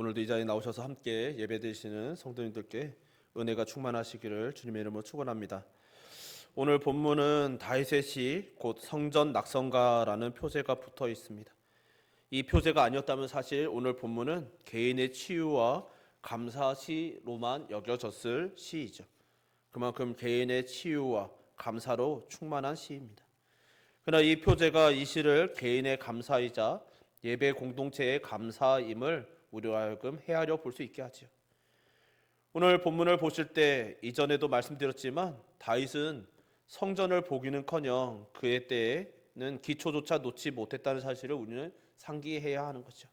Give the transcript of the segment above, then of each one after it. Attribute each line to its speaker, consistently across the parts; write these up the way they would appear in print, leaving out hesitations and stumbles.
Speaker 1: 오늘도 이 자리에 나오셔서 함께 예배드리시는 성도님들께 은혜가 충만하시기를 주님의 이름으로 축원합니다. 오늘 본문은 다윗의 시 곧 성전 낙성가라는 표제가 붙어 있습니다. 이 표제가 아니었다면 사실 오늘 본문은 개인의 치유와 감사시로만 여겨졌을 시이죠. 그만큼 개인의 치유와 감사로 충만한 시입니다. 그러나 이 표제가 이 시를 개인의 감사이자 예배 공동체의 감사임을 우리로 하여금 헤아려 볼 수 있게 하지요. 오늘 본문을 보실 때 이전에도 말씀드렸지만 다윗은 성전을 보기는커녕 그의 때에는 기초조차 놓지 못했다는 사실을 우리는 상기해야 하는 거죠.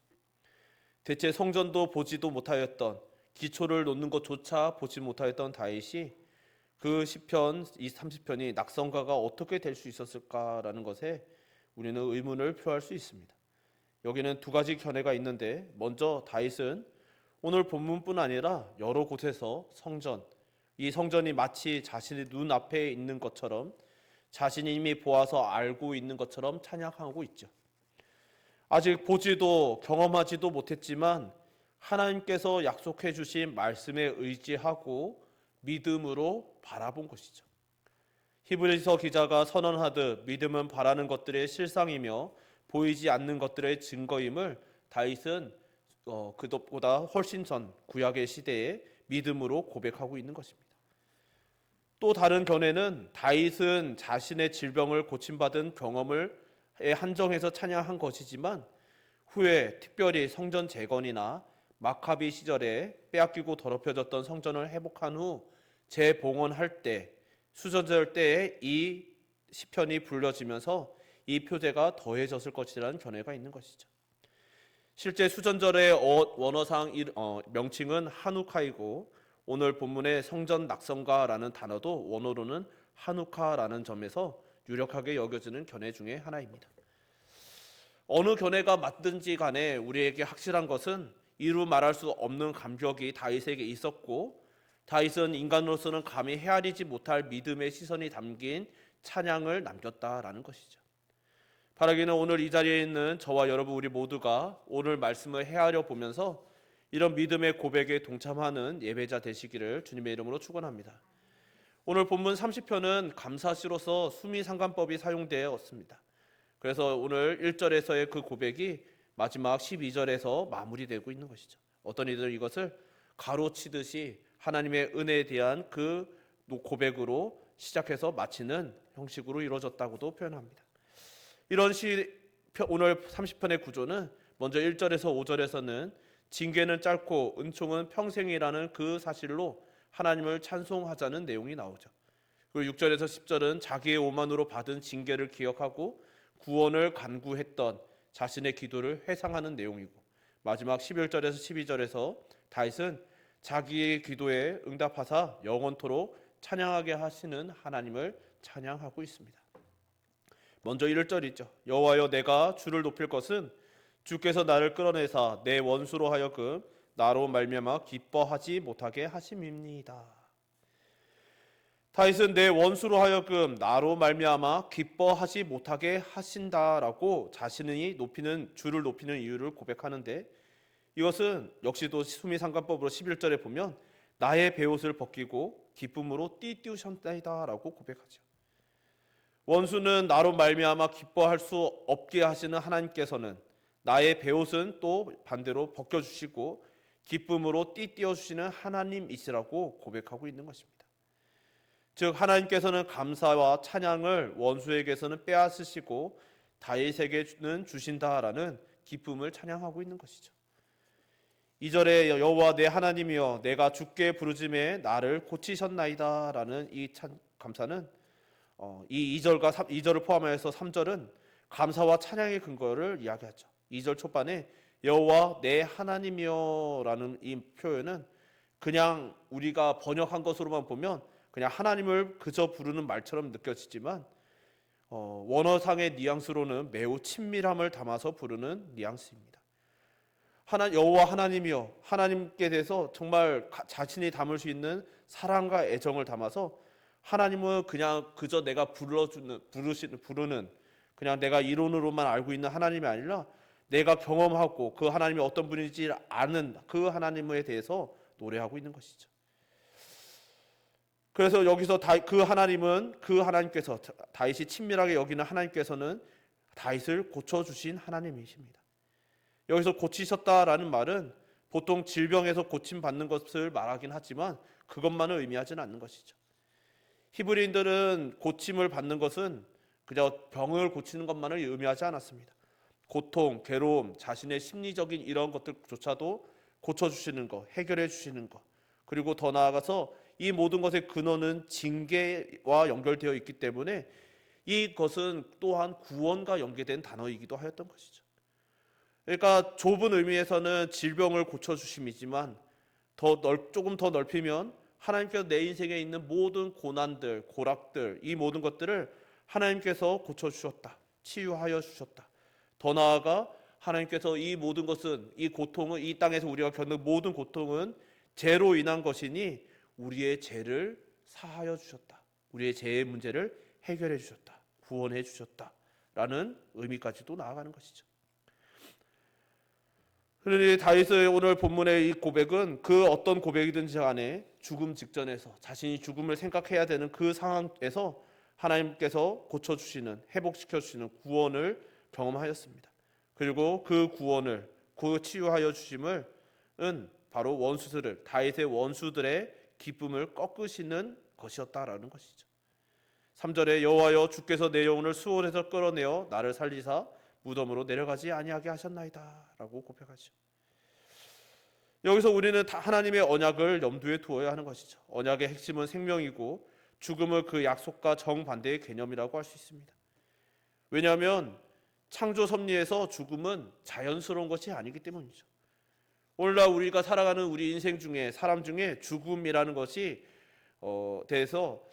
Speaker 1: 대체 성전도 보지도 못하였던, 기초를 놓는 것조차 보지 못하였던 다윗이 그 시편 이 30편이 낙성가가 어떻게 될 수 있었을까라는 것에 우리는 의문을 표할 수 있습니다. 여기는 두 가지 견해가 있는데, 먼저 다윗은 오늘 본문뿐 아니라 여러 곳에서 이 성전이 마치 자신의 눈앞에 있는 것처럼, 자신이 이미 보아서 알고 있는 것처럼 찬양하고 있죠. 아직 보지도 경험하지도 못했지만 하나님께서 약속해 주신 말씀에 의지하고 믿음으로 바라본 것이죠. 히브리서 기자가 선언하듯 믿음은 바라는 것들의 실상이며 보이지 않는 것들의 증거임을 다윗은 그것보다 훨씬 전 구약의 시대에 믿음으로 고백하고 있는 것입니다. 또 다른 견해는 다윗은 자신의 질병을 고침받은 경험을 한정해서 찬양한 것이지만 후에 특별히 성전 재건이나 마카비 시절에 빼앗기고 더럽혀졌던 성전을 회복한 후 재봉헌할 때, 수전절 때에 이 시편이 불려지면서 이 표제가 더해졌을 것이라는 견해가 있는 것이죠. 실제 수전절의 원어상 명칭은 하누카이고, 오늘 본문의 성전 낙성가라는 단어도 원어로는 하누카라는 점에서 유력하게 여겨지는 견해 중에 하나입니다. 어느 견해가 맞든지 간에 우리에게 확실한 것은 이루 말할 수 없는 감격이 다윗에게 있었고, 다윗은 인간으로서는 감히 헤아리지 못할 믿음의 시선이 담긴 찬양을 남겼다라는 것이죠. 바라기는 오늘 이 자리에 있는 저와 여러분 우리 모두가 오늘 말씀을 헤아려 보면서 이런 믿음의 고백에 동참하는 예배자 되시기를 주님의 이름으로 축원합니다. 오늘 본문 30편은 감사시로서 수미상관법이 사용되었습니다. 그래서 오늘 1절에서의 그 고백이 마지막 12절에서 마무리되고 있는 것이죠. 어떤 이들은 이것을 가로치듯이 하나님의 은혜에 대한 그 고백으로 시작해서 마치는 형식으로 이루어졌다고도 표현합니다. 이런 오늘 30편의 구조는 먼저 1절에서 5절에서는 징계는 짧고 은총은 평생이라는 그 사실로 하나님을 찬송하자는 내용이 나오죠. 그리고 6절에서 10절은 자기의 오만으로 받은 징계를 기억하고 구원을 간구했던 자신의 기도를 회상하는 내용이고, 마지막 11절에서 12절에서 다윗은 자기의 기도에 응답하사 영원토록 찬양하게 하시는 하나님을 찬양하고 있습니다. 먼저 1절이죠. 여호와여, 내가 주를 높일 것은 주께서 나를 끌어내사 내 원수로 하여금 나로 말미암아 기뻐하지 못하게 하심입니다. 다윗은 내 원수로 하여금 나로 말미암아 기뻐하지 못하게 하신다라고 자신이 주를 높이는 이유를 고백하는데, 이것은 역시도 수미상관법으로 11절에 보면 나의 베옷을 벗기고 기쁨으로 띠띠우셨나이다라고 고백하죠. 원수는 나로 말미암아 기뻐할 수 없게 하시는 하나님께서는 나의 베옷은 또 반대로 벗겨주시고 기쁨으로 띠띠어주시는 하나님이시라고 고백하고 있는 것입니다. 즉 하나님께서는 감사와 찬양을 원수에게서는 빼앗으시고 다윗에게는 주신다라는 기쁨을 찬양하고 있는 것이죠. 2절에 여호와 내 하나님이여 내가 주께 부르짖음에 나를 고치셨나이다 라는 이 감사는 이 2절을 포함해서 3절은 감사와 찬양의 근거를 이야기하죠. 2절 초반에 여호와 내 하나님이여 라는 이 표현은 그냥 우리가 번역한 것으로만 보면 그냥 하나님을 그저 부르는 말처럼 느껴지지만 원어상의 뉘앙스로는 매우 친밀함을 담아서 부르는 뉘앙스입니다. 여호와 하나님이여, 하나님께 대해서 정말 자신이 담을 수 있는 사랑과 애정을 담아서 하나님은 그저 내가 부르는 그냥 내가 이론으로만 알고 있는 하나님이 아니라 내가 경험하고 그 하나님이 어떤 분인지 아는 그 하나님에 대해서 노래하고 있는 것이죠. 그래서 여기서 그 하나님은 그 하나님께서 다윗이 친밀하게 여기는 하나님께서는 다윗을 고쳐주신 하나님이십니다. 여기서 고치셨다라는 말은 보통 질병에서 고침받는 것을 말하긴 하지만 그것만을 의미하지는 않는 것이죠. 히브리인들은 고침을 받는 것은 그저 병을 고치는 것만을 의미하지 않았습니다. 고통, 괴로움, 자신의 심리적인 이런 것들조차도 고쳐주시는 것, 해결해 주시는 것, 그리고 더 나아가서 이 모든 것의 근원은 징계와 연결되어 있기 때문에 이것은 또한 구원과 연계된 단어이기도 하였던 것이죠. 그러니까 좁은 의미에서는 질병을 고쳐주심이지만 조금 더 넓히면 하나님께서 내 인생에 있는 모든 고난들, 고락들, 이 모든 것들을 하나님께서 고쳐주셨다, 치유하여 주셨다. 더 나아가 하나님께서 이 모든 것은, 이 고통은, 이 땅에서 우리가 겪는 모든 고통은 죄로 인한 것이니 우리의 죄를 사하여 주셨다, 우리의 죄의 문제를 해결해 주셨다, 구원해 주셨다라는 의미까지도 나아가는 것이죠. 그러니 다윗의 오늘 본문의 이 고백은 그 어떤 고백이든지 간에 죽음 직전에서 자신이 죽음을 생각해야 되는 그 상황에서 하나님께서 고쳐주시는, 회복시켜주시는 구원을 경험하였습니다. 그리고 그 구원을, 그 치유하여 주심을 바로 원수들을, 다윗의 원수들의 기쁨을 꺾으시는 것이었다라는 것이죠. 3절에 여호와여 주께서 내 영혼을 수월에서 끌어내어 나를 살리사 무덤으로 내려가지 아니하게 하셨나이다 라고 고백하죠. 여기서 우리는 하나님의 언약을 염두에 두어야 하는 것이죠. 언약의 핵심은 생명이고 죽음을 그 약속과 정반대의 개념이라고 할 수 있습니다. 왜냐하면 창조 섭리에서 죽음은 자연스러운 것이 아니기 때문이죠. 오늘날 우리가 살아가는 우리 인생 중에, 사람 중에 죽음이라는 것이 대해서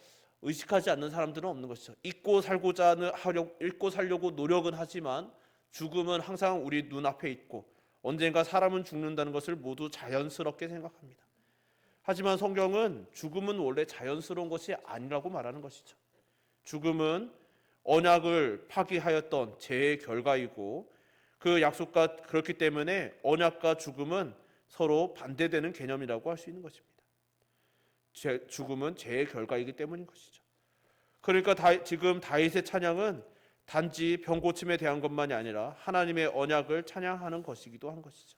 Speaker 1: 의식하지 않는 사람들은 없는 것이죠. 잊고 살려고 노력은 하지만 죽음은 항상 우리 눈앞에 있고 언젠가 사람은 죽는다는 것을 모두 자연스럽게 생각합니다. 하지만 성경은 죽음은 원래 자연스러운 것이 아니라고 말하는 것이죠. 죽음은 언약을 파기하였던 죄의 결과이고 그 약속과, 그렇기 때문에 언약과 죽음은 서로 반대되는 개념이라고 할 수 있는 것입니다. 죽음은 죄의 결과이기 때문인 것이죠. 그러니까 지금 다윗의 찬양은 단지 병고침에 대한 것만이 아니라 하나님의 언약을 찬양하는 것이기도 한 것이죠.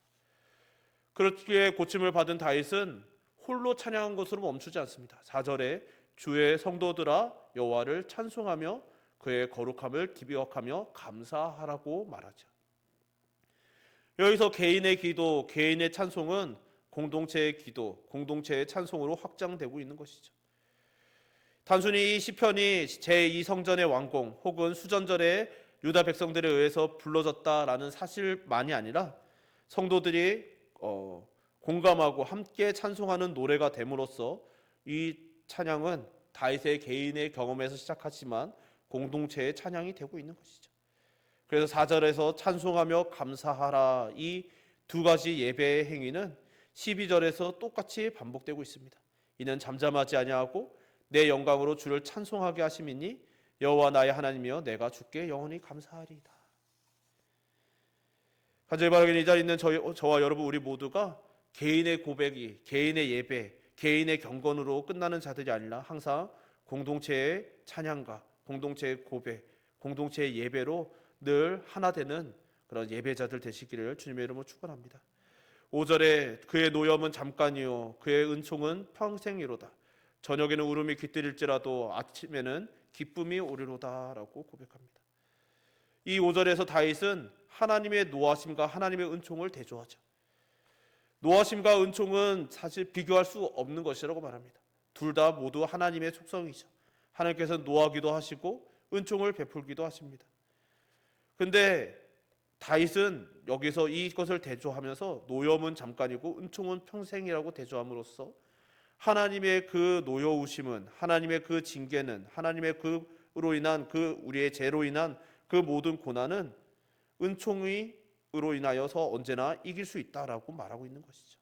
Speaker 1: 그렇게 고침을 받은 다윗은 홀로 찬양한 것으로 멈추지 않습니다. 4절에 주의 성도들아 여호와를 찬송하며 그의 거룩함을 기억하며 감사하라고 말하죠. 여기서 개인의 기도, 개인의 찬송은 공동체의 기도, 공동체의 찬송으로 확장되고 있는 것이죠. 단순히 이 시편이 제2성전의 완공 혹은 수전절에 유다 백성들에 의해서 불러졌다라는 사실만이 아니라 성도들이 공감하고 함께 찬송하는 노래가 됨으로써 이 찬양은 다윗의 개인의 경험에서 시작하지만 공동체의 찬양이 되고 있는 것이죠. 그래서 4절에서 찬송하며 감사하라, 이 두 가지 예배의 행위는 12절에서 똑같이 반복되고 있습니다. 이는 잠잠하지 아니하고 내 영광으로 주를 찬송하게 하심이니 여호와 나의 하나님이여 내가 주께 영원히 감사하리이다. 간절히 바라기는 이 자리에 있는 저와 여러분 우리 모두가 개인의 고백이, 개인의 예배, 개인의 경건으로 끝나는 자들이 아니라 항상 공동체의 찬양과 공동체의 고백, 공동체의 예배로 늘 하나 되는 그런 예배자들 되시기를 주님의 이름으로 축원합니다. 5절에 그의 노염은 잠깐이요 그의 은총은 평생이로다. 저녁에는 울음이 깃들일지라도 아침에는 기쁨이 오리로다 라고 고백합니다. 이 5절에서 다윗은 하나님의 노하심과 하나님의 은총을 대조하죠. 노하심과 은총은 사실 비교할 수 없는 것이라고 말합니다. 둘 다 모두 하나님의 속성이죠. 하나님께서 노하기도 하시고 은총을 베풀기도 하십니다. 근데 다윗은 여기서 이것을 대조하면서 노염은 잠깐이고 은총은 평생이라고 대조함으로써 하나님의 그 노여우심은, 하나님의 그 징계는, 하나님의 그로 인한 그 우리의 죄로 인한 그 모든 고난은 은총으로 인하여서 언제나 이길 수 있다라고 말하고 있는 것이죠.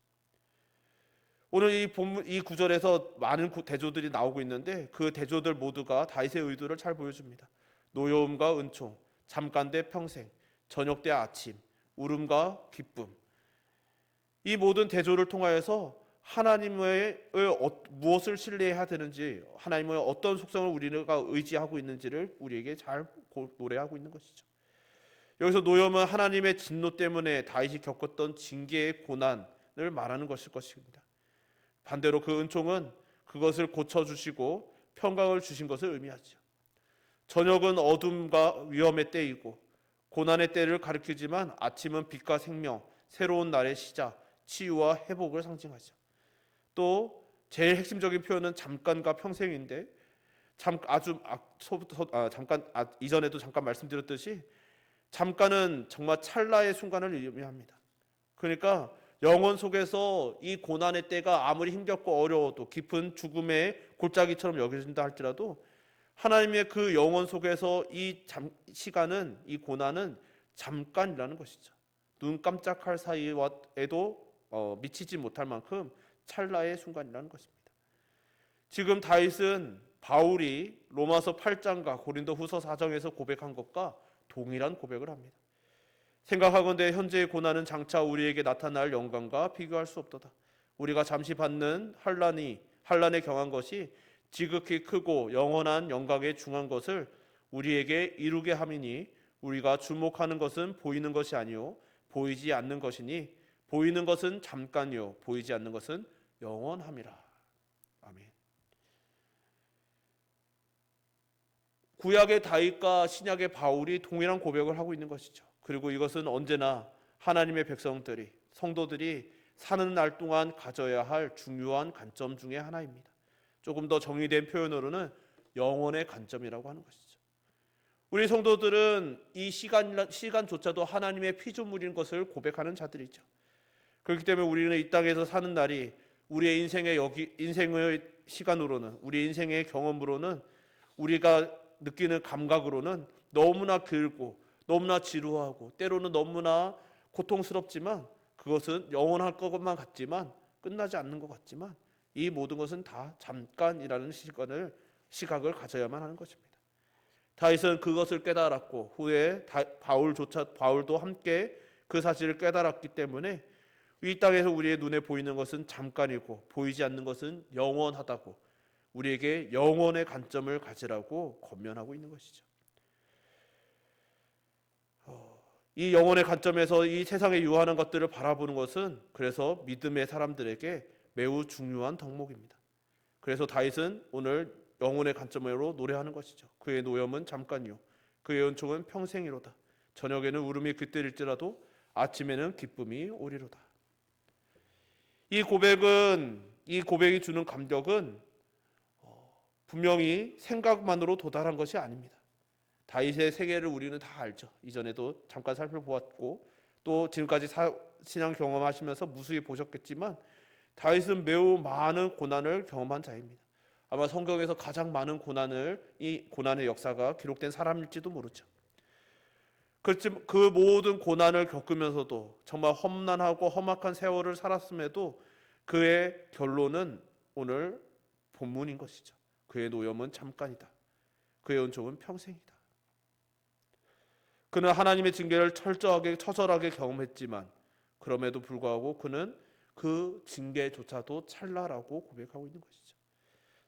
Speaker 1: 오늘 이 본문 이 구절에서 많은 대조들이 나오고 있는데 그 대조들 모두가 다윗의 의도를 잘 보여줍니다. 노여움과 은총, 잠깐 대 평생, 저녁 대 아침, 울음과 기쁨, 이 모든 대조를 통하여서 하나님의 무엇을 신뢰해야 되는지, 하나님의 어떤 속성을 우리가 의지하고 있는지를 우리에게 잘 노래하고 있는 것이죠. 여기서 노염은 하나님의 진노 때문에 다윗이 겪었던 징계의 고난을 말하는 것일 것입니다. 반대로 그 은총은 그것을 고쳐주시고 평강을 주신 것을 의미하죠. 저녁은 어둠과 위험의 때이고 고난의 때를 가리키지만 아침은 빛과 생명, 새로운 날의 시작, 치유와 회복을 상징하죠. 또 제일 핵심적인 표현은 잠깐과 평생인데 이전에도 잠깐 말씀드렸듯이 잠깐은 정말 찰나의 순간을 의미합니다. 그러니까 영혼 속에서 이 고난의 때가 아무리 힘겹고 어려워도 깊은 죽음의 골짜기처럼 여겨진다 할지라도 하나님의 그 영혼 속에서 시간은, 이 고난은 잠깐이라는 것이죠. 눈 깜짝할 사이에도 미치지 못할 만큼 찰나의 순간이라는 것입니다. 지금 다윗은 바울이 로마서 8장과 고린도후서 4장에서 고백한 것과 동일한 고백을 합니다. 생각하건대 현재의 고난은 장차 우리에게 나타날 영광과 비교할 수 없도다. 우리가 잠시 받는 환난에 경한 것이 지극히 크고 영원한 영광에 중한 것을 우리에게 이루게 함이니 우리가 주목하는 것은 보이는 것이 아니요 보이지 않는 것이니 보이는 것은 잠깐이요 보이지 않는 것은 영원함이라. 아멘. 구약의 다윗과 신약의 바울이 동일한 고백을 하고 있는 것이죠. 그리고 이것은 언제나 하나님의 백성들이, 성도들이 사는 날 동안 가져야 할 중요한 관점 중에 하나입니다. 조금 더 정의된 표현으로는 영혼의 관점이라고 하는 것이죠. 우리 성도들은 이 시간조차도 하나님의 피조물인 것을 고백하는 자들이죠. 그렇기 때문에 우리는 이 땅에서 사는 날이 우리의 인생의 시간으로는, 우리 인생의 경험으로는, 우리가 느끼는 감각으로는 너무나 길고 너무나 지루하고 때로는 너무나 고통스럽지만 그것은 영원할 것만 같지만 끝나지 않는 것 같지만 이 모든 것은 다 잠깐이라는 시각을 가져야만 하는 것입니다. 다윗은 그것을 깨달았고 후에 바울도 함께 그 사실을 깨달았기 때문에 이 땅에서 우리의 눈에 보이는 것은 잠깐이고 보이지 않는 것은 영원하다고 우리에게 영원의 관점을 가지라고 권면하고 있는 것이죠. 이 영혼의 관점에서 이 세상에 유한한 것들을 바라보는 것은 그래서 믿음의 사람들에게 매우 중요한 덕목입니다. 그래서 다윗은 오늘 영혼의 관점으로 노래하는 것이죠. 그의 노염은 잠깐이요 그의 은총은 평생이로다. 저녁에는 울음이 깃들일지라도 아침에는 기쁨이 오리로다. 이 고백이 주는 감격은 분명히 생각만으로 도달한 것이 아닙니다. 다윗의 세계를 우리는 다 알죠. 이전에도 잠깐 살펴보았고 또 지금까지 신앙 경험하시면서 무수히 보셨겠지만 다윗은 매우 많은 고난을 경험한 자입니다. 아마 성경에서 가장 많은 이 고난의 역사가 기록된 사람일지도 모르죠. 그렇지만 그 모든 고난을 겪으면서도 정말 험난하고 험악한 세월을 살았음에도 그의 결론은 오늘 본문인 것이죠. 그의 노염은 잠깐이다. 그의 은총은 평생이다. 그는 하나님의 징계를 처절하게 경험했지만 그럼에도 불구하고 그는 그 징계조차도 찰나라고 고백하고 있는 것이죠.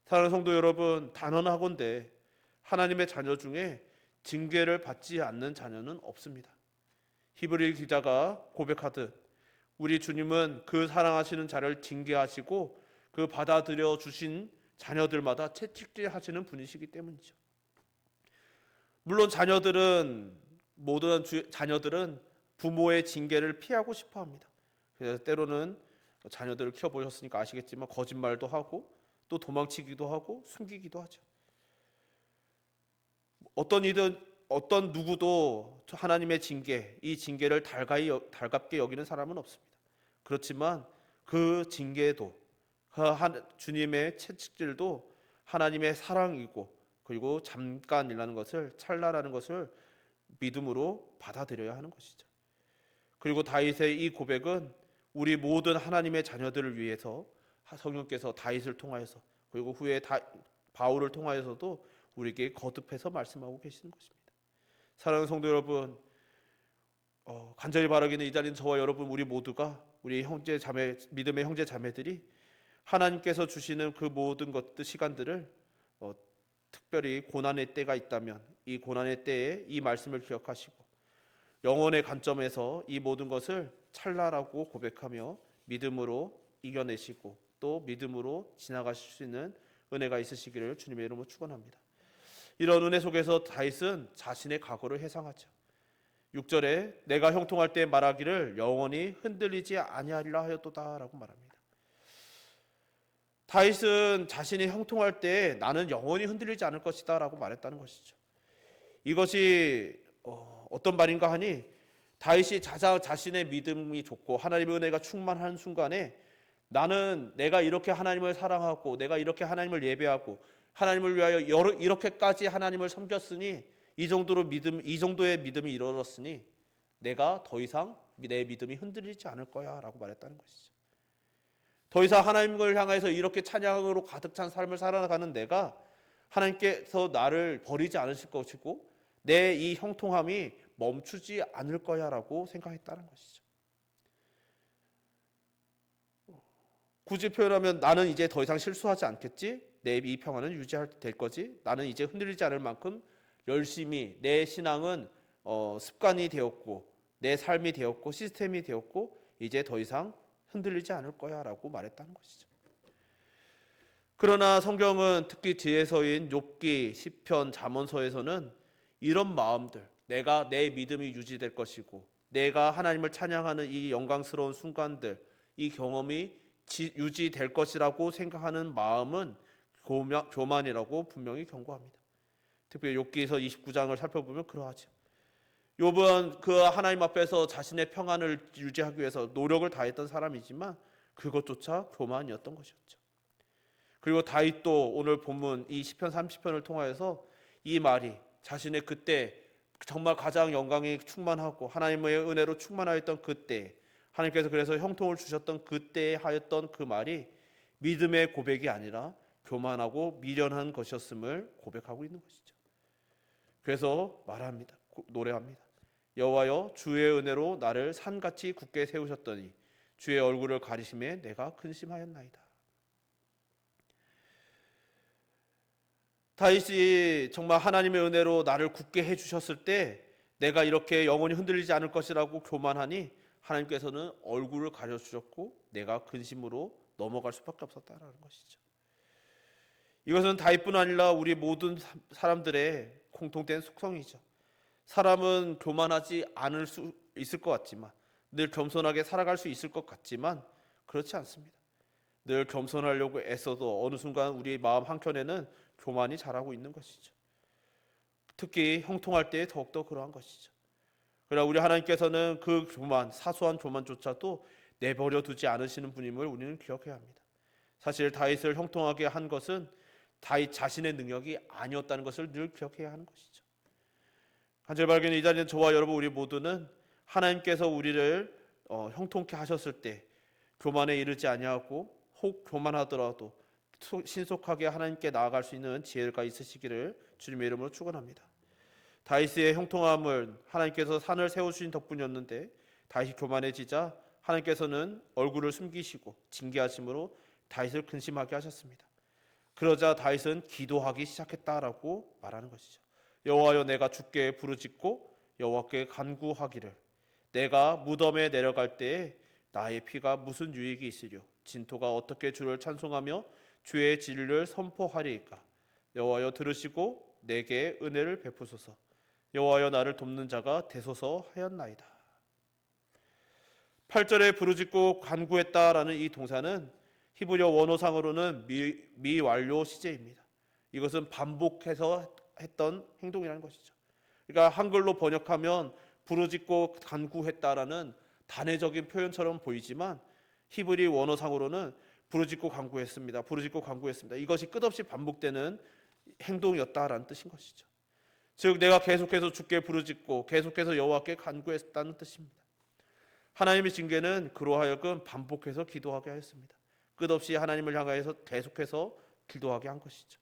Speaker 1: 사랑하는 성도 여러분, 단언하건대 하나님의 자녀 중에 징계를 받지 않는 자녀는 없습니다. 히브리 기자가 고백하듯 우리 주님은 그 사랑하시는 자를 징계하시고 그 받아들여 주신 자녀들마다 채찍질하시는 분이시기 때문이죠. 물론 모든 자녀들은 부모의 징계를 피하고 싶어 합니다. 그래서 때로는 자녀들을 키워보셨으니까 아시겠지만 거짓말도 하고 또 도망치기도 하고 숨기기도 하죠. 어떤 누구도 하나님의 이 징계를 달갑게 여기는 사람은 없습니다. 그렇지만 그 징계도 주님의 채찍질도 하나님의 사랑이고 그리고 잠깐이라는 것을 찰나라는 것을 믿음으로 받아들여야 하는 것이죠. 그리고 다윗의 이 고백은 우리 모든 하나님의 자녀들을 위해서 성령께서 다윗을 통하여서 그리고 후에 바울을 통하여서도 우리에게 거듭해서 말씀하고 계시는 것입니다. 사랑하는 성도 여러분, 간절히 바라기는 이 자리는 저와 여러분 우리 모두가 우리 형제 자매 믿음의 형제 자매들이 하나님께서 주시는 그 모든 것들 시간들을 특별히 고난의 때가 있다면 이 고난의 때에 이 말씀을 기억하시고 영혼의 관점에서 이 모든 것을 찰나라고 고백하며 믿음으로 이겨내시고 또 믿음으로 지나가실 수 있는 은혜가 있으시기를 주님의 이름으로 축원합니다. 이런 은혜 속에서 다윗은 자신의 과거를 회상하죠. 6절에 내가 형통할 때 말하기를 영원히 흔들리지 아니하리라 하였도다라고 말합니다. 다윗은 자신이 형통할 때 나는 영원히 흔들리지 않을 것이다 라고 말했다는 것이죠. 이것이 어떤 말인가 하니 다윗이 자신의 믿음이 좋고 하나님의 은혜가 충만한 순간에 나는 내가 이렇게 하나님을 사랑하고 내가 이렇게 하나님을 예배하고 하나님을 위하여 이렇게까지 하나님을 섬겼으니 이 정도의 믿음이 이루어졌으니 내가 더 이상 내 믿음이 흔들리지 않을 거야 라고 말했다는 것이죠. 더 이상 하나님을 향해서 이렇게 찬양으로 가득 찬 삶을 살아가는 내가 하나님께서 나를 버리지 않으실 것이고 내 이 형통함이 멈추지 않을 거야 라고 생각했다는 것이죠. 굳이 표현하면 나는 이제 더 이상 실수하지 않겠지, 내 이 평안은 될 거지, 나는 이제 흔들리지 않을 만큼 열심히 내 신앙은 습관이 되었고 내 삶이 되었고 시스템이 되었고 이제 더 이상 흔들리지 않을 거야 라고 말했다는 것이죠. 그러나 성경은 특히 뒤에서인 욥기, 시편, 잠언서에서는 이런 마음들, 내가 내 믿음이 유지될 것이고 내가 하나님을 찬양하는 이 영광스러운 순간들, 이 경험이 유지될 것이라고 생각하는 마음은 교만이라고 분명히 경고합니다. 특별히 욥기서 29장을 살펴보면 그러하죠. 욥은 그 하나님 앞에서 자신의 평안을 유지하기 위해서 노력을 다했던 사람이지만 그것조차 교만이었던 것이었죠. 그리고 다윗도 오늘 본문 이 시편 30편을 통하여서 이 말이 자신의 그때 정말 가장 영광이 충만하고 하나님의 은혜로 충만하였던 그때, 하나님께서 그래서 형통을 주셨던 그때에 하였던 그 말이 믿음의 고백이 아니라 교만하고 미련한 것이었음을 고백하고 있는 것이죠. 그래서 말합니다. 노래합니다. 여호와여 주의 은혜로 나를 산같이 굳게 세우셨더니 주의 얼굴을 가리심에 내가 근심하였나이다. 다윗이 정말 하나님의 은혜로 나를 굳게 해주셨을 때 내가 이렇게 영원히 흔들리지 않을 것이라고 교만하니 하나님께서는 얼굴을 가려주셨고 내가 근심으로 넘어갈 수밖에 없었다는 것이죠. 이것은 다윗뿐 아니라 우리 모든 사람들의 공통된 속성이죠. 사람은 교만하지 않을 수 있을 것 같지만, 늘 겸손하게 살아갈 수 있을 것 같지만 그렇지 않습니다. 늘 겸손하려고 애써도 어느 순간 우리 마음 한켠에는 교만이 자라고 있는 것이죠. 특히 형통할 때 더욱더 그러한 것이죠. 그러나 우리 하나님께서는 그 교만, 사소한 교만조차도 내버려 두지 않으시는 분임을 우리는 기억해야 합니다. 사실 다윗을 형통하게 한 것은 다윗 자신의 능력이 아니었다는 것을 늘 기억해야 하는 것이죠. 간절히 바라기는 이 자리에 저와 여러분 우리 모두는 하나님께서 우리를 형통케 하셨을 때 교만에 이르지 아니하고 혹 교만하더라도 신속하게 하나님께 나아갈 수 있는 지혜가 있으시기를 주님의 이름으로 축원합니다. 다윗의 형통함을 하나님께서 산을 세우신 덕분이었는데 다윗이 교만해지자 하나님께서는 얼굴을 숨기시고 징계하심으로 다윗을 근심하게 하셨습니다. 그러자 다윗은 기도하기 시작했다라고 말하는 것이죠. 여호와여 내가 주께 부르짖고 여호와께 간구하기를 내가 무덤에 내려갈 때에 나의 피가 무슨 유익이 있으려 진토가 어떻게 주를 찬송하며 주의 진리를 선포하리이까. 여호와여 들으시고 내게 은혜를 베푸소서. 여호와여 나를 돕는 자가 되소서 하였나이다. 8절에 부르짖고 간구했다라는 이 동사는 히브리어 원어상으로는 미완료 시제입니다. 이것은 반복해서 했던 행동이라는 것이죠. 그러니까 한글로 번역하면 부르짖고 간구했다라는 단회적인 표현처럼 보이지만 히브리 원어상으로는 부르짖고 간구했습니다. 부르짖고 간구했습니다. 이것이 끝없이 반복되는 행동이었다라는 뜻인 것이죠. 즉 내가 계속해서 주께 부르짖고 계속해서 여호와께 간구했다는 뜻입니다. 하나님의 징계는 그로 하여금 반복해서 기도하게 하였습니다. 끝없이 하나님을 향하여서 계속해서 기도하게 한 것이죠.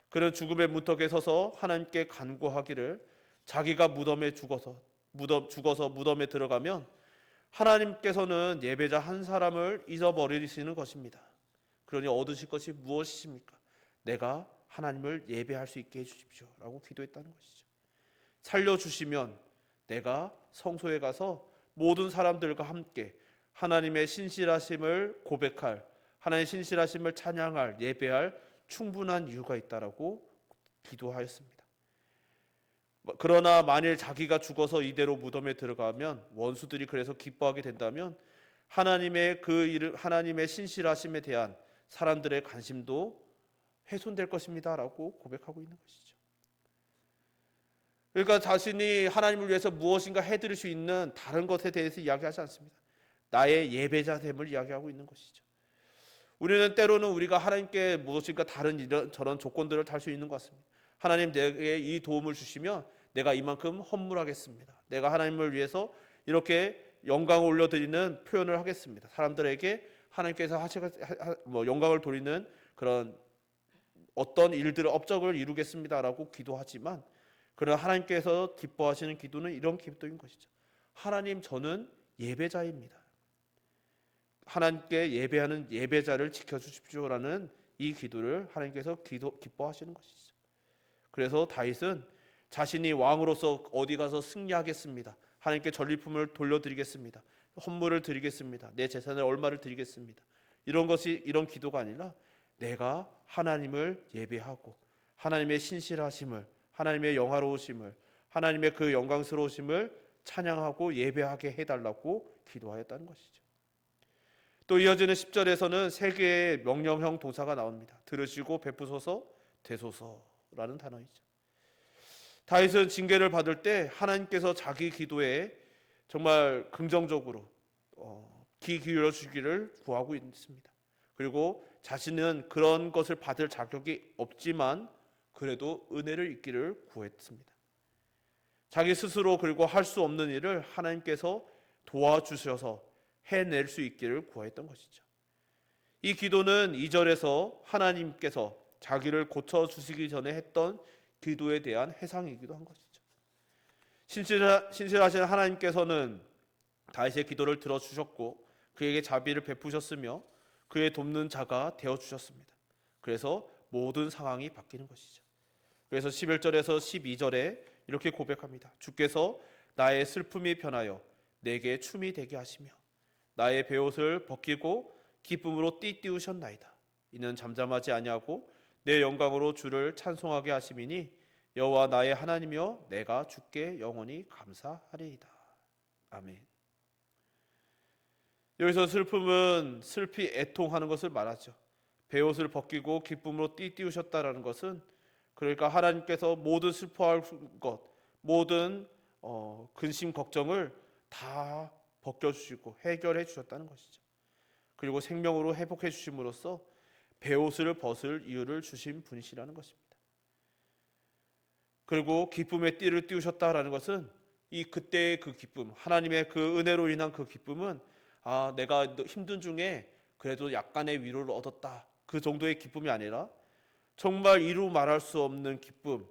Speaker 1: 그는 죽음의 문턱에 서서 하나님께 간구하기를 자기가 무덤에 죽어서 죽어서 무덤에 들어가면 하나님께서는 예배자 한 사람을 잊어버리시는 것입니다. 그러니 얻으실 것이 무엇이십니까? 내가 하나님을 예배할 수 있게 해주십시오 라고 기도했다는 것이죠. 살려주시면 내가 성소에 가서 모든 사람들과 함께 하나님의 신실하심을 고백할, 하나님의 신실하심을 찬양할, 예배할 충분한 이유가 있다라고 기도하였습니다. 그러나 만일 자기가 죽어서 이대로 무덤에 들어가면 원수들이 그래서 기뻐하게 된다면 하나님의 하나님의 신실하심에 대한 사람들의 관심도 훼손될 것입니다라고 고백하고 있는 것이죠. 그러니까 자신이 하나님을 위해서 무엇인가 해드릴 수 있는 다른 것에 대해서 이야기하지 않습니다. 나의 예배자됨을 이야기하고 있는 것이죠. 우리는 때로는 우리가 하나님께 무엇인가 다른 이런 저런 조건들을 달 수 있는 것 같습니다. 하나님 내게 이 도움을 주시면 내가 이만큼 헌물하겠습니다. 내가 하나님을 위해서 이렇게 영광을 올려드리는 표현을 하겠습니다. 사람들에게 하나님께서 영광을 돌리는 그런 어떤 일들을 업적을 이루겠습니다라고 기도하지만 그러나 하나님께서 기뻐하시는 기도는 이런 기도인 것이죠. 하나님 저는 예배자입니다. 하나님께 예배하는 예배자를 지켜주십시오라는 이 기도를 하나님께서 기뻐하시는 것이죠. 그래서 다윗은 자신이 왕으로서 어디 가서 승리하겠습니다. 하나님께 전리품을 돌려드리겠습니다. 헌물을 드리겠습니다. 내 재산을 얼마를 드리겠습니다. 이런 기도가 아니라 내가 하나님을 예배하고 하나님의 신실하심을, 하나님의 영화로우심을, 하나님의 그 영광스러우심을 찬양하고 예배하게 해달라고 기도하였다는 것이죠. 또 이어지는 10절에서는 세 개의 명령형 동사가 나옵니다. 들으시고 베푸소서 되소서라는 단어이죠. 다윗은 징계를 받을 때 하나님께서 자기 기도에 정말 긍정적으로 귀 기울여 주기를 구하고 있습니다. 그리고 자신은 그런 것을 받을 자격이 없지만 그래도 은혜를 입기를 구했습니다. 자기 스스로 그리고 할 수 없는 일을 하나님께서 도와주셔서 해낼 수 있기를 구했던 것이죠. 이 기도는 2절에서 하나님께서 자기를 고쳐주시기 전에 했던 기도에 대한 해상이기도 한 것이죠. 신실하신 하나님께서는 다윗의 기도를 들어주셨고 그에게 자비를 베푸셨으며 그의 돕는 자가 되어주셨습니다. 그래서 모든 상황이 바뀌는 것이죠. 그래서 11절에서 12절에 이렇게 고백합니다. 주께서 나의 슬픔이 변하여 내게 춤이 되게 하시며 나의 베옷을 벗기고 기쁨으로 띠띠우셨나이다. 이는 잠잠하지 아니하고 내 영광으로 주를 찬송하게 하심이니 여호와 나의 하나님이여 내가 주께 영원히 감사하리이다. 아멘. 여기서 슬픔은 슬피 애통하는 것을 말하죠. 베옷을 벗기고 기쁨으로 띠띠우셨다라는 것은 그러니까 하나님께서 모든 슬퍼할 것, 모든 근심 걱정을 다 벗겨주시고 해결해 주셨다는 것이죠. 그리고 생명으로 회복해 주심으로써 베옷을 벗을 이유를 주신 분이시라는 것입니다. 그리고 기쁨의 띠를 띄우셨다라는 것은 이 그때의 그 기쁨, 하나님의 그 은혜로 인한 그 기쁨은 내가 힘든 중에 그래도 약간의 위로를 얻었다. 그 정도의 기쁨이 아니라 정말 이루 말할 수 없는 기쁨.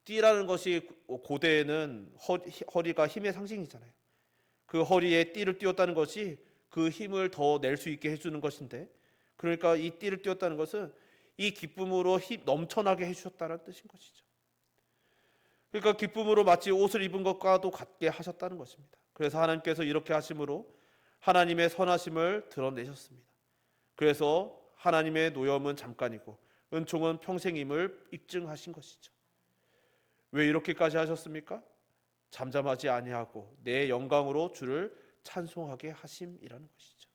Speaker 1: 띠라는 것이 고대에는 허리가 힘의 상징이잖아요. 그 허리에 띠를 띄웠다는 것이 그 힘을 더 낼 수 있게 해주는 것인데, 그러니까 이 띠를 띄웠다는 것은 이 기쁨으로 넘쳐나게 해주셨다는 뜻인 것이죠. 그러니까 기쁨으로 마치 옷을 입은 것과도 같게 하셨다는 것입니다. 그래서 하나님께서 이렇게 하심으로 하나님의 선하심을 드러내셨습니다. 그래서 하나님의 노염은 잠깐이고 은총은 평생임을 입증하신 것이죠. 왜 이렇게까지 하셨습니까? 잠잠하지 아니하고 내 영광으로 주를 찬송하게 하심이라는 것이죠.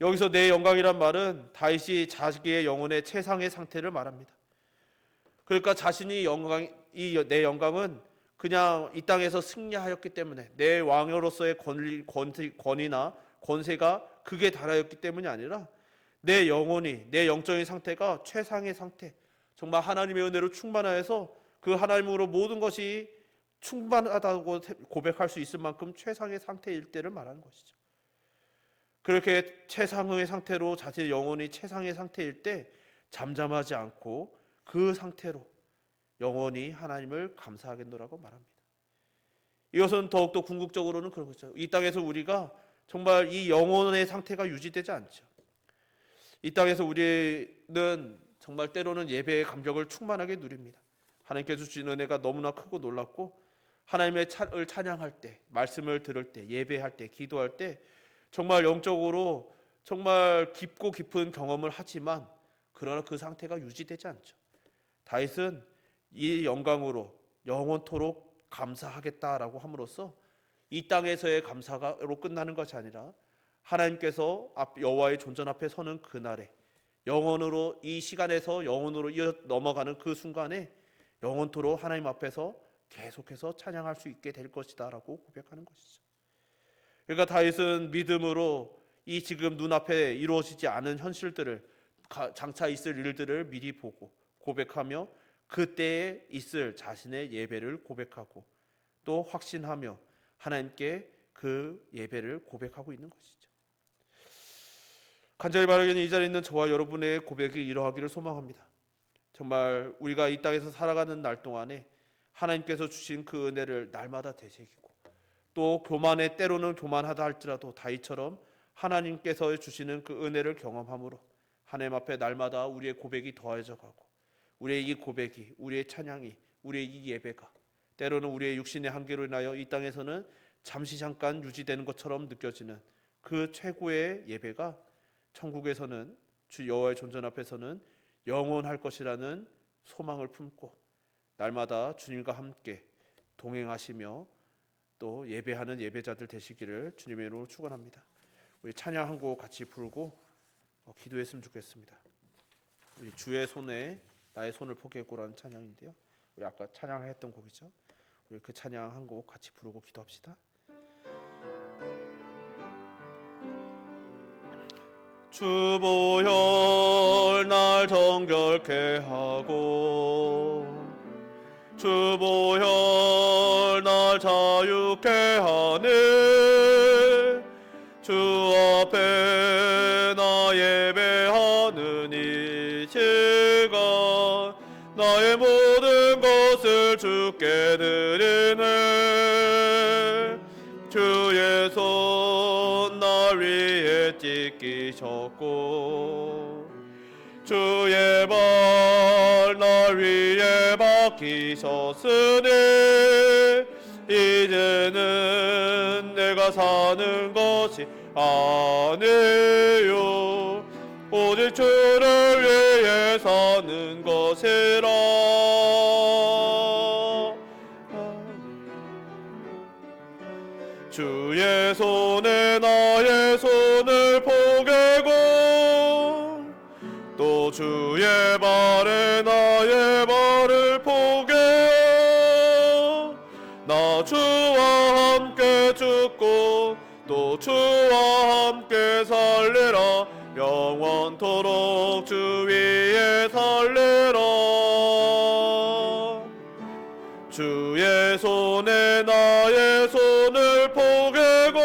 Speaker 1: 여기서 내 영광이란 말은 다윗이 자기의 영혼의 최상의 상태를 말합니다. 그러니까 자신이 내 영광은 그냥 이 땅에서 승리하였기 때문에 내 왕으로서의 권위나 권세가 극에 달하였기 때문이 아니라 내 영혼이, 내 영적인 상태가 최상의 상태, 정말 하나님의 은혜로 충만하여서 그 하나님으로 모든 것이 충만하다고 고백할 수 있을 만큼 최상의 상태일 때를 말하는 것이죠. 그렇게 최상의 상태로 자신의 영혼이 최상의 상태일 때 잠잠하지 않고 그 상태로 영원히 하나님을 감사하겠노라고 말합니다. 이것은 더욱더 궁극적으로는 그런 거죠. 이 땅에서 우리가 정말 이 영혼의 상태가 유지되지 않죠. 이 땅에서 우리는 정말 때로는 예배의 감격을 충만하게 누립니다. 하나님께서 주신 은혜가 너무나 크고 놀랍고, 하나님의 을 찬양할 때, 말씀을 들을 때, 예배할 때, 기도할 때 정말 영적으로 정말 깊고 깊은 경험을 하지만 그러나 그 상태가 유지되지 않죠. 다윗은 이 영광으로 영원토록 감사하겠다라고 함으로써 이 땅에서의 감사로 끝나는 것이 아니라 하나님께서 여호와의 존전 앞에 서는 그날에 영원으로, 이 시간에서 영원으로 이어 넘어가는 그 순간에 영원토록 하나님 앞에서 계속해서 찬양할 수 있게 될 것이다 라고 고백하는 것이죠. 그러니까 다윗은 믿음으로 이 지금 눈앞에 이루어지지 않은 현실들을, 장차 있을 일들을 미리 보고 고백하며 그때에 있을 자신의 예배를 고백하고 또 확신하며 하나님께 그 예배를 고백하고 있는 것이죠. 간절히 바라기는 이 자리에 있는 저와 여러분의 고백이 이러하기를 소망합니다. 정말 우리가 이 땅에서 살아가는 날 동안에 하나님께서 주신 그 은혜를 날마다 되새기고, 또 교만에 때로는 교만하다 할지라도 다윗처럼 하나님께서 주시는 그 은혜를 경험함으로 하나님 앞에 날마다 우리의 고백이 더해져 가고, 우리의 이 고백이, 우리의 찬양이, 우리의 이 예배가 때로는 우리의 육신의 한계로 인하여 이 땅에서는 잠시 잠깐 유지되는 것처럼 느껴지는 그 최고의 예배가 천국에서는, 주 여호와의 존전 앞에서는 영원할 것이라는 소망을 품고 날마다 주님과 함께 동행하시며 또 예배하는 예배자들 되시기를 주님의 이름으로 축원합니다. 우리 찬양 한 곡 같이 부르고 기도했으면 좋겠습니다. 우리 주의 손에 나의 손을 포개고라는 찬양인데요, 우리 아까 찬양했던 곡이죠. 우리 그 찬양 한 곡 같이 부르고 기도합시다. 주 보혈 날 정결케 하고, 주 보혈 날 자유케 하네. 주 앞에 나 예배하는 이 시간 나의 모든 것을 주께 드리네. 주의 손 날 위에 찢기셨고, 주의 발 날 위에 박히셨으니 이제는 내가 사는 것이 아니요 오직 주를 위해 사는 것이라. 주의 손에 나의 손을 포개고, 또 주의 발에 나의 발을 포개어 나 주와 함께 죽고 또 주와 함께 살리라. 영원토록 주 위에 살리라. 주의 손에 나의 손을 포개고,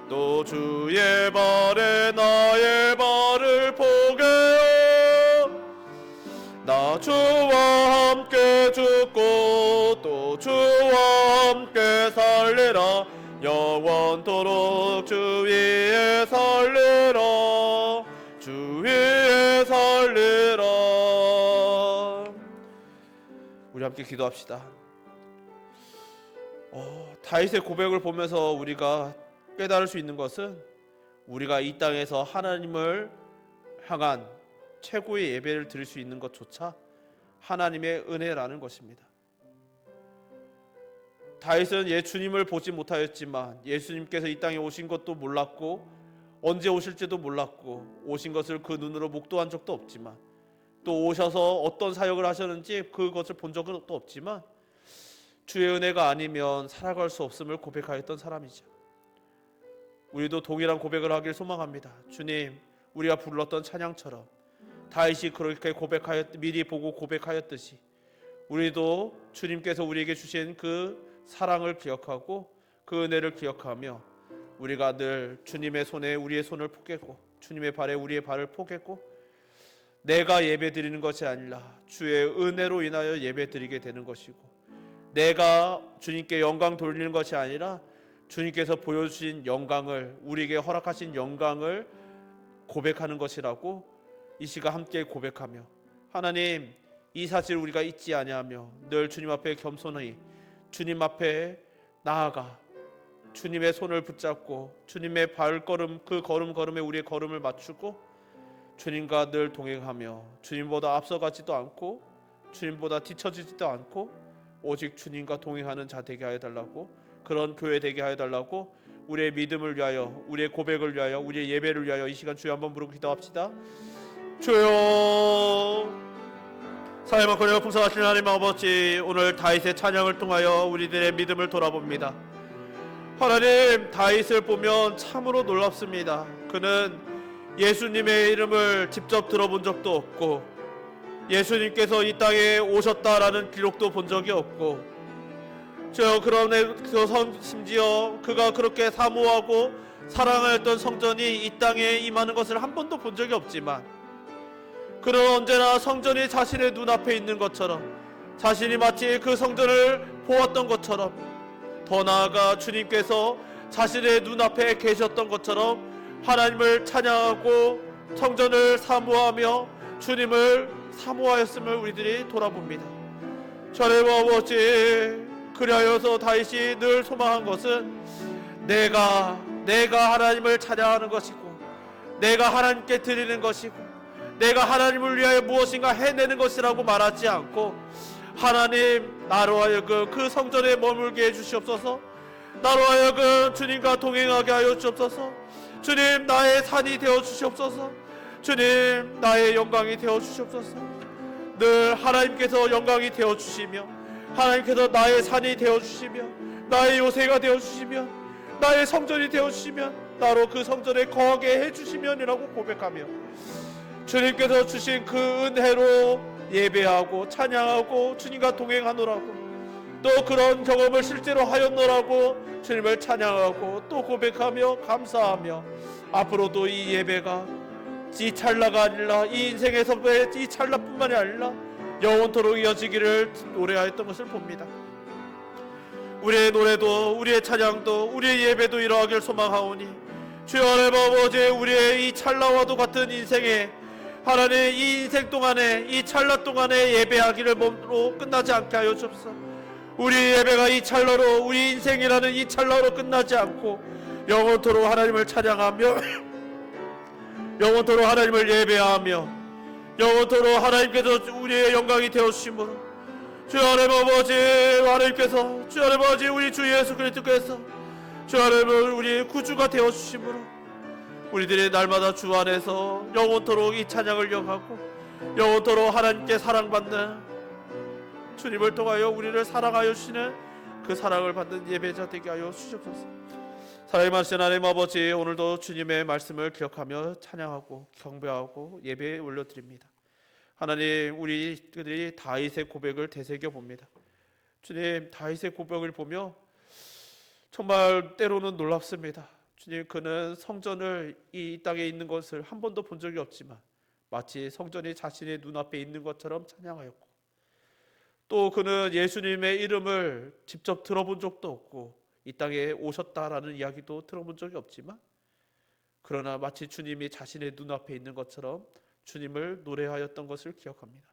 Speaker 1: 또 주의 발에 나의 발을 포개어 나 주와 함께 죽고 또 주와 함께 살리라. 영원토록 주 위에 살리라. 주 위에 살리라. 우리 함께 기도합시다. 다윗의 고백을 보면서 우리가 깨달을 수 있는 것은 우리가 이 땅에서 하나님을 향한 최고의 예배를 드릴 수 있는 것조차 하나님의 은혜라는 것입니다. 다윗은 주님을 보지 못하였지만 예수님께서 이 땅에 오신 것도 몰랐고 언제 오실지도 몰랐고 오신 것을 그 눈으로 목도한 적도 없지만 또 오셔서 어떤 사역을 하셨는지 그것을 본 적은 또 없지만 주의 은혜가 아니면 살아갈 수 없음을 고백하였던 사람이죠. 우리도 동일한 고백을 하길 소망합니다. 주님, 우리가 불렀던 찬양처럼 다윗이 그렇게 미리 보고 고백하였듯이 우리도 주님께서 우리에게 주신 그 사랑을 기억하고 그 은혜를 기억하며 우리가 늘 주님의 손에 우리의 손을 포개고 주님의 발에 우리의 발을 포개고 내가 예배 드리는 것이 아니라 주의 은혜로 인하여 예배 드리게 되는 것이고 내가 주님께 영광 돌리는 것이 아니라 주님께서 보여주신 영광을, 우리에게 허락하신 영광을 고백하는 것이라고 이 시간 함께 고백하며, 하나님, 이 사실을 우리가 잊지 아니하며 늘 주님 앞에 겸손히 주님 앞에 나아가 주님의 손을 붙잡고 주님의 발걸음, 그 걸음걸음에 우리의 걸음을 맞추고 주님과 늘 동행하며 주님보다 앞서가지도 않고 주님보다 뒤처지지도 않고 오직 주님과 동행하는 자 되게 하여 달라고, 그런 교회 되게 하여 달라고, 우리의 믿음을 위하여, 우리의 고백을 위하여, 우리의 예배를 위하여 이 시간 주여 한번 부르고 기도합시다. 주여, 사랑과 권위가 풍성하신 하나님 아버지, 오늘 다윗의 찬양을 통하여 우리들의 믿음을 돌아봅니다. 하나님, 다윗을 보면 참으로 놀랍습니다. 그는 예수님의 이름을 직접 들어본 적도 없고 예수님께서 이 땅에 오셨다라는 기록도 본 적이 없고, 그런데 심지어 그가 그렇게 사모하고 사랑하였던 성전이 이 땅에 임하는 것을 한 번도 본 적이 없지만, 그는 언제나 성전이 자신의 눈앞에 있는 것처럼, 자신이 마치 그 성전을 보았던 것처럼, 더 나아가 주님께서 자신의 눈앞에 계셨던 것처럼 하나님을 찬양하고 성전을 사모하며 주님을 사모하였음을 우리들이 돌아봅니다. 하나님 아버지, 그리하여서 다윗이 늘 소망한 것은 내가 하나님을 찬양하는 것이고, 내가 하나님께 드리는 것이고, 내가 하나님을 위하여 무엇인가 해내는 것이라고 말하지 않고, 하나님, 나로 하여금 그 성전에 머물게 해주시옵소서. 나로 하여금 주님과 동행하게 하여 주옵소서. 주님, 나의 산이 되어 주시옵소서. 주님, 나의 영광이 되어 주시옵소서. 늘 하나님께서 영광이 되어 주시며, 하나님께서 나의 산이 되어 주시며, 나의 요새가 되어 주시며, 나의 성전이 되어 주시면, 나로 그 성전에 거하게 해 주시면이라고 고백하며, 주님께서 주신 그 은혜로 예배하고 찬양하고 주님과 동행하노라고, 또 그런 경험을 실제로 하였노라고 주님을 찬양하고 또 고백하며 감사하며, 앞으로도 이 예배가 이 찰나가 아니라 이 인생에서의 이 찰나뿐만이 아니라 영원토록 이어지기를 노래하였던 것을 봅니다. 우리의 노래도 우리의 찬양도 우리의 예배도 이러하길 소망하오니, 주여 하나님 아버지, 우리의 이 찰나와도 같은 인생에, 하나님, 이 인생 동안에, 이 찰나 동안에 예배하기를 몸으로 끝나지 않게 하여 주옵소서. 우리 예배가 이 찰나로, 우리 인생이라는 이 찰나로 끝나지 않고 영원토록 하나님을 찬양하며 영원토록 하나님을 예배하며 영원토록 하나님께서 우리의 영광이 되어주심으로, 주 하나님 아버지, 하나님께서, 주 하나님 아버지, 우리 주 예수 그리스도께서 주 하나님 우리 구주가 되어주심으로 우리들이 날마다 주 안에서 영원토록 이 찬양을 영하고 영원토록 하나님께 사랑받는, 주님을 통하여 우리를 사랑하여 주시는 그 사랑을 받는 예배자 되게 하여 주시옵소서. 사랑의 많으신 하나님 아버지, 오늘도 주님의 말씀을 기억하며 찬양하고 경배하고 예배에 올려드립니다. 하나님, 우리들이 다윗의 고백을 되새겨 봅니다. 주님, 다윗의 고백을 보며 정말 때로는 놀랍습니다. 주님, 그는 성전을, 이 땅에 있는 것을 한 번도 본 적이 없지만 마치 성전이 자신의 눈앞에 있는 것처럼 찬양하였고, 또 그는 예수님의 이름을 직접 들어본 적도 없고 이 땅에 오셨다라는 이야기도 들어본 적이 없지만, 그러나 마치 주님이 자신의 눈앞에 있는 것처럼 주님을 노래하였던 것을 기억합니다.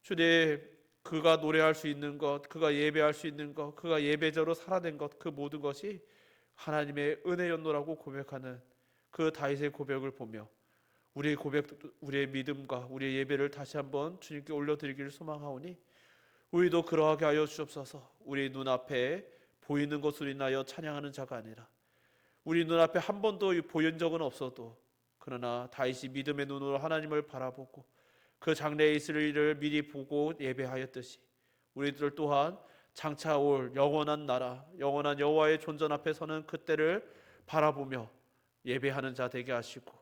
Speaker 1: 주님, 그가 노래할 수 있는 것, 그가 예배할 수 있는 것, 그가 예배자로 살아낸 것, 그 모든 것이 하나님의 은혜였노라고 고백하는 그 다윗의 고백을 보며 우리의 고백, 우리의 믿음과 우리의 예배를 다시 한번 주님께 올려드리기를 소망하오니, 우리도 그러하게 하여 주옵소서. 우리 눈앞에 보이는 것으로 인하여 찬양하는 자가 아니라, 우리 눈앞에 한 번도 보인 적은 없어도 그러나 다윗이 믿음의 눈으로 하나님을 바라보고 그 장래에 있을 일을 미리 보고 예배하였듯이, 우리들 또한 장차 올 영원한 나라, 영원한 여호와의 존전 앞에 서는 그때를 바라보며 예배하는 자 되게 하시고,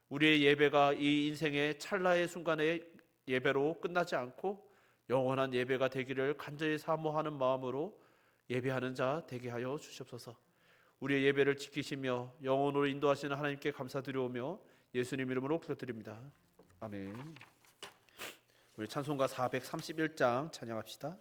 Speaker 1: 우리의 예배가 이 인생의 찰나의 순간의 예배로 끝나지 않고 영원한 예배가 되기를 간절히 사모하는 마음으로 예배하는 자 되게 하여 주시옵소서. 우리의 예배를 지키시며 영원으로 인도하시는 하나님께 감사드리오며 예수님 이름으로 기도드립니다. 아멘. 우리 찬송가 431장 찬양합시다.